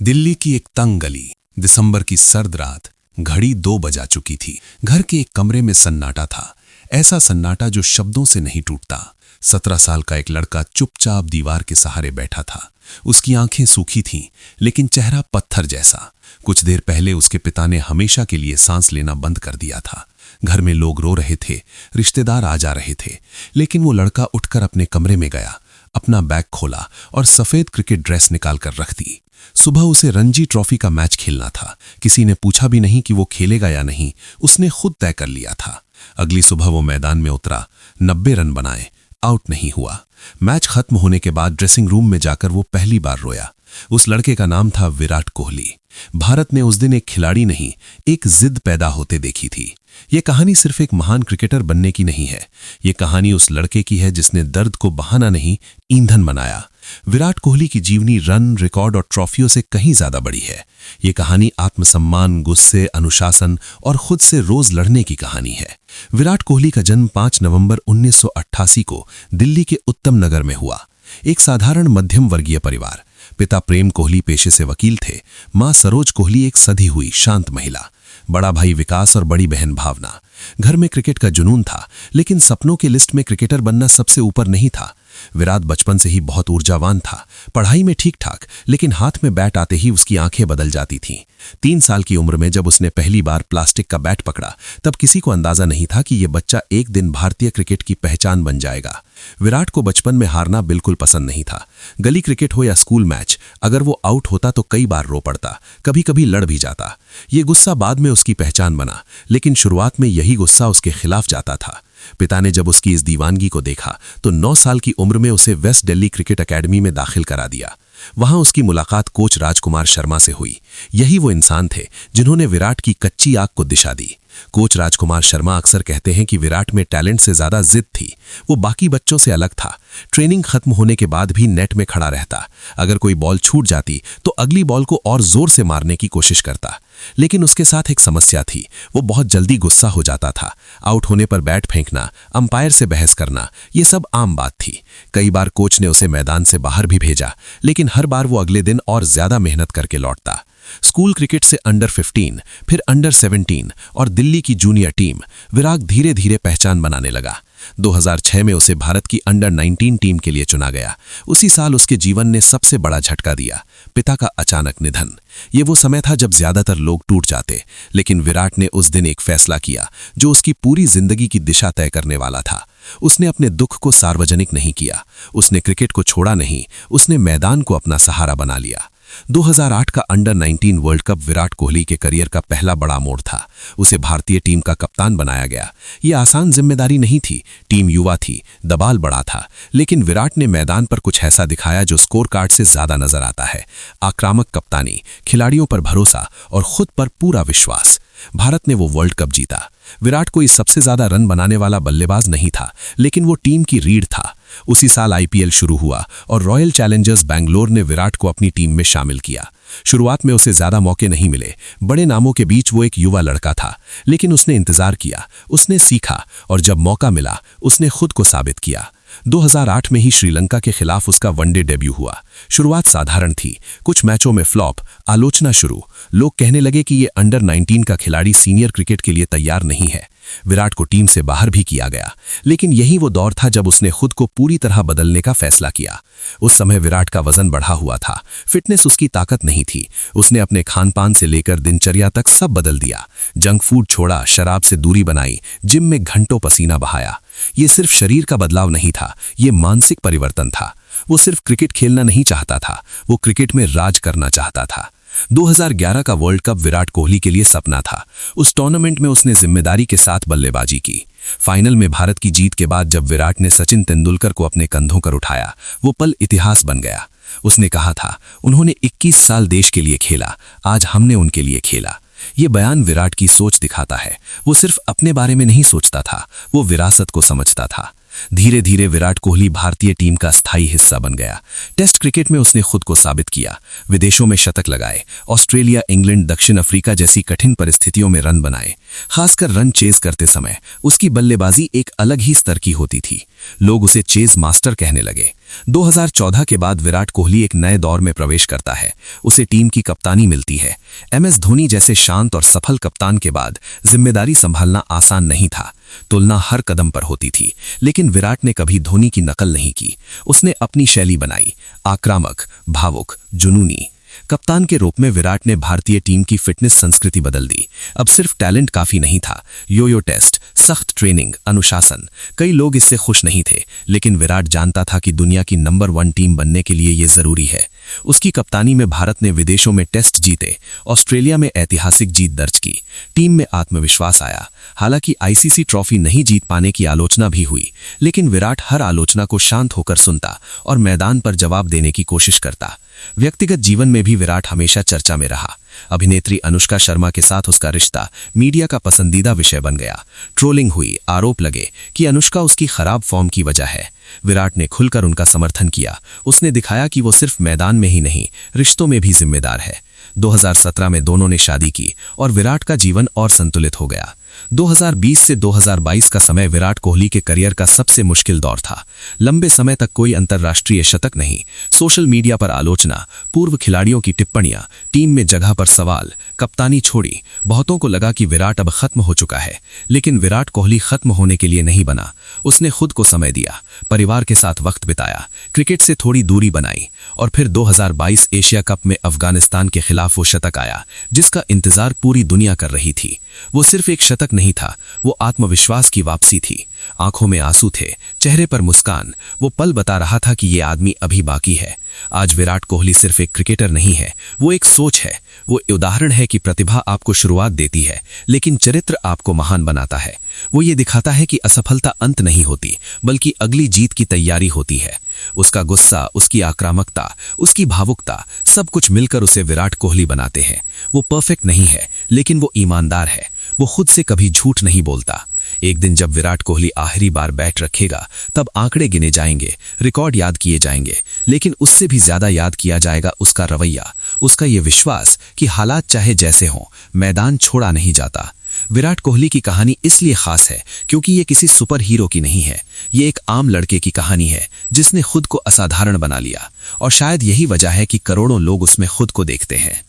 दिल्ली की एक तंग गली, दिसंबर की सर्द रात, घड़ी 2 बजा चुकी थी। घर के एक कमरे में सन्नाटा था, ऐसा सन्नाटा जो शब्दों से नहीं टूटता। 17 साल का एक लड़का चुपचाप दीवार के सहारे बैठा था। उसकी आंखें सूखी थीं, लेकिन चेहरा पत्थर जैसा। कुछ देर पहले उसके पिता ने हमेशा के लिए सांस लेना बंद कर दिया था। घर में लोग रो रहे थे, रिश्तेदार आ जा रहे थे, लेकिन वो लड़का उठकर अपने कमरे में गया, अपना बैग खोला और सफेद क्रिकेट ड्रेस निकाल कर रख दी। सुबह उसे रणजी ट्रॉफी का मैच खेलना था। किसी ने पूछा भी नहीं कि वो खेलेगा या नहीं, उसने खुद तय कर लिया था। अगली सुबह वो मैदान में उतरा, 90 रन बनाए, आउट नहीं हुआ। मैच खत्म होने के बाद ड्रेसिंग रूम में जाकर वो पहली बार रोया। उस लड़के का नाम था विराट कोहली। भारत ने उस दिन एक खिलाड़ी नहीं, एक जिद पैदा होते देखी थी। ये कहानी सिर्फ एक महान क्रिकेटर बनने की नहीं है, ये कहानी उस लड़के की है जिसने दर्द को बहाना नहीं, ईंधन बनाया। विराट कोहली की जीवनी रन, रिकॉर्ड और ट्रॉफियों से कहीं ज्यादा बड़ी है। ये कहानी आत्मसम्मान, गुस्से, अनुशासन और खुद से रोज लड़ने की कहानी है। विराट कोहली का जन्म 5 नवंबर 1988 को दिल्ली के उत्तम नगर में हुआ। एक साधारण मध्यम वर्गीय परिवार। पिता प्रेम कोहली पेशे से वकील थे, मां सरोज कोहली एक सधी हुई शांत महिला, बड़ा भाई विकास और बड़ी बहन भावना। घर में क्रिकेट का जुनून था, लेकिन सपनों की लिस्ट में क्रिकेटर बनना सबसे ऊपर नहीं था। विराट बचपन से ही बहुत ऊर्जावान था, पढ़ाई में ठीक ठाक, लेकिन हाथ में बैट आते ही उसकी आंखें बदल जाती थीं। 3 साल की उम्र में जब उसने पहली बार प्लास्टिक का बैट पकड़ा, तब किसी को अंदाजा नहीं था कि ये बच्चा एक दिन भारतीय क्रिकेट की पहचान बन जाएगा। विराट को बचपन में हारना बिल्कुल पसंद नहीं था। गली क्रिकेट हो या स्कूल मैच, अगर वो आउट होता तो कई बार रो पड़ता, कभी कभी लड़ भी जाता। ये गुस्सा बाद में उसकी पहचान बना, लेकिन शुरुआत में यही गुस्सा उसके खिलाफ जाता था। पिता ने जब उसकी इस दीवानगी को देखा तो 9 साल की उम्र में उसे वेस्ट दिल्ली क्रिकेट एकेडमी में दाखिल करा दिया। वहां उसकी मुलाकात कोच राजकुमार शर्मा से हुई। यही वो इंसान थे जिन्होंने विराट की कच्ची आंख को दिशा दी। कोच राजकुमार शर्मा अक्सर कहते हैं कि विराट में टैलेंट से ज्यादा जिद थी। वो बाकी बच्चों से अलग था। ट्रेनिंग खत्म होने के बाद भी नेट में खड़ा रहता। अगर कोई बॉल छूट जाती तो अगली बॉल को और जोर से मारने की कोशिश करता। लेकिन उसके साथ एक समस्या थी, वो बहुत जल्दी गुस्सा हो जाता था। आउट होने पर बैट फेंकना, अंपायर से बहस करना, ये सब आम बात थी। कई बार कोच ने उसे मैदान से बाहर भी भेजा, लेकिन हर बार वो अगले दिन और ज्यादा मेहनत करके लौटता। स्कूल क्रिकेट से अंडर 15, फिर अंडर 17 और दिल्ली की जूनियर टीम, विराट धीरे धीरे पहचान बनाने लगा। 2006 में उसे भारत की अंडर 19 टीम के लिए चुना गया। उसी साल उसके जीवन ने सबसे बड़ा झटका दिया, पिता का अचानक निधन। ये वो समय था जब ज्यादातर लोग टूट जाते, लेकिन विराट ने उस दिन एक फैसला किया जो उसकी पूरी जिंदगी की दिशा तय करने वाला था। उसने अपने दुख को सार्वजनिक नहीं किया, उसने क्रिकेट को छोड़ा नहीं, उसने मैदान को अपना सहारा बना लिया। 2008 का under 19 world cup Virat Kohli के करियर का पहला बड़ा मोड़ था। उसे भारतीय टीम का कप्तान बनाया गया। ये आसान जिम्मेदारी नहीं थी, टीम युवा थी, दबाव बड़ा था, लेकिन विराट ने मैदान पर कुछ ऐसा दिखाया जो स्कोर कार्ड से ज्यादा नजर आता है। आक्रामक कप्तानी, खिलाड़ियों पर भरोसा और खुद पर पूरा विश्वास। भारत ने वो वर्ल्ड कप जीता। विराट कोई सबसे ज्यादा रन बनाने वाला बल्लेबाज नहीं था, लेकिन वो टीम की रीढ़ था। उसी साल आईपीएल शुरू हुआ और रॉयल चैलेंजर्स बैंगलोर ने विराट को अपनी टीम में शामिल किया। शुरुआत में उसे ज्यादा मौके नहीं मिले, बड़े नामों के बीच वो एक युवा लड़का था, लेकिन उसने इंतजार किया, उसने सीखा और जब मौका मिला उसने खुद को साबित किया। 2008 में ही श्रीलंका के खिलाफ उसका वनडे डेब्यू हुआ। शुरुआत साधारण थी, कुछ मैचों में फ्लॉप, आलोचना शुरू। लोग कहने लगे कि ये अंडर 19 का खिलाड़ी सीनियर क्रिकेट के लिए तैयार नहीं है। विराट को टीम से बाहर भी किया गया, लेकिन यही वो दौर था जब उसने खुद को पूरी तरह बदलने का फैसला किया। उस समय विराट का वजन बढ़ा हुआ था, फिटनेस उसकी ताकत नहीं थी। उसने अपने खान पान से लेकर दिनचर्या तक सब बदल दिया। जंक फूड छोड़ा, शराब से दूरी बनाई, जिम में घंटों पसीना बहाया। ये सिर्फ शरीर का बदलाव नहीं था, ये मानसिक परिवर्तन था। वो सिर्फ क्रिकेट खेलना नहीं चाहता था, वो क्रिकेट में राज करना चाहता था। 2011 का वर्ल्ड कप विराट कोहली के लिए सपना था। उस टूर्नामेंट में उसने जिम्मेदारी के साथ बल्लेबाजी की। फाइनल में भारत की जीत के बाद जब विराट ने सचिन तेंदुलकर को अपने कंधों पर उठाया, वो पल इतिहास बन गया। उसने कहा था, उन्होंने 21 साल देश के लिए खेला, आज हमने उनके लिए खेला। ये बयान विराट की सोच दिखाता है। वो सिर्फ अपने बारे में नहीं सोचता था, वो विरासत को समझता था। धीरे धीरे विराट कोहली भारतीय टीम का स्थायी हिस्सा बन गया। टेस्ट क्रिकेट में उसने खुद को साबित किया, विदेशों में शतक लगाए, ऑस्ट्रेलिया, इंग्लैंड, दक्षिण अफ्रीका जैसी कठिन परिस्थितियों में रन बनाए। खासकर रन चेज करते समय उसकी बल्लेबाजी एक अलग ही स्तर की होती थी। लोग उसे चेज मास्टर कहने लगे। 2014 के बाद विराट कोहली एक नए दौर में प्रवेश करता है। उसे टीम की कप्तानी मिलती है। MS धोनी जैसे शांत और सफल कप्तान के बाद जिम्मेदारी संभालना आसान नहीं था। तुलना हर कदम पर होती थी, लेकिन विराट ने कभी धोनी की नकल नहीं की। उसने अपनी शैली बनाई, आक्रामक, भावुक, जुनूनी। कप्तान के रूप में विराट ने भारतीय टीम की फिटनेस संस्कृति बदल दी। अब सिर्फ टैलेंट काफी नहीं था, यो टेस्ट, सख्त ट्रेनिंग, अनुशासन। कई लोग इससे खुश नहीं थे, लेकिन विराट जानता था कि दुनिया की नंबर 1 टीम बनने के लिए यह जरूरी है। उसकी कप्तानी में भारत ने विदेशों में टेस्ट जीते, ऑस्ट्रेलिया में ऐतिहासिक जीत दर्ज की। टीम में आत्मविश्वास आया। हालांकि ICC ट्रॉफी नहीं जीत पाने की आलोचना भी हुई, लेकिन विराट हर आलोचना को शांत होकर सुनता और मैदान पर जवाब देने की कोशिश करता। व्यक्तिगत जीवन में भी विराट हमेशा चर्चा में रहा। अभिनेत्री अनुष्का शर्मा के साथ उसका रिश्ता मीडिया का पसंदीदा विषय बन गया। ट्रोलिंग हुई, आरोप लगे कि अनुष्का उसकी खराब फॉर्म की वजह है। विराट ने खुलकर उनका समर्थन किया। उसने दिखाया कि वो सिर्फ मैदान में ही नहीं, रिश्तों में भी जिम्मेदार है। 2017 में दोनों ने शादी की और विराट का जीवन और संतुलित हो गया। 2020 से 2022 का समय विराट कोहली के करियर का सबसे मुश्किल दौर था। लंबे समय तक कोई अंतर्राष्ट्रीय शतक नहीं, सोशल मीडिया पर आलोचना, पूर्व खिलाड़ियों की टिप्पणियां, टीम में जगह पर सवाल, कप्तानी छोड़ी। बहुतों को लगा कि विराट अब खत्म हो चुका है, लेकिन विराट कोहली खत्म होने के लिए नहीं बना। उसने खुद को समय दिया, परिवार के साथ वक्त बिताया, क्रिकेट से थोड़ी दूरी बनाई और फिर 2022 एशिया कप में अफगानिस्तान के खिलाफ वो शतक आया जिसका इंतजार पूरी दुनिया कर रही थी। वो सिर्फ एक शतक नहीं था, वो आत्मविश्वास की वापसी थी। आंखों में आंसू थे, चेहरे पर मुस्कान। वो पल बता रहा था कि ये आदमी अभी बाकी है। आज विराट कोहली सिर्फ एक क्रिकेटर नहीं है, वो एक सोच है। वो उदाहरण है कि प्रतिभा आपको शुरुआत देती है, लेकिन चरित्र आपको महान बनाता है। वो ये दिखाता है कि असफलता अंत नहीं होती, बल्कि अगली जीत की तैयारी होती है। उसका गुस्सा, उसकी आक्रामकता, उसकी भावुकता, सब कुछ मिलकर उसे विराट कोहली बनाते हैं। वो परफेक्ट नहीं है, लेकिन वो ईमानदार है। वो खुद से कभी झूठ नहीं बोलता। एक दिन जब विराट कोहली आखिरी बार बैट रखेगा, तब आंकड़े गिने जाएंगे, रिकॉर्ड याद किए जाएंगे, लेकिन उससे भी ज्यादा याद किया जाएगा उसका रवैया, उसका ये विश्वास कि हालात चाहे जैसे हों, मैदान छोड़ा नहीं जाता। विराट कोहली की कहानी इसलिए खास है क्योंकि ये किसी सुपर हीरो की नहीं है। ये एक आम लड़के की कहानी है जिसने खुद को असाधारण बना लिया, और शायद यही वजह है कि करोड़ों लोग उसमें खुद को देखते हैं।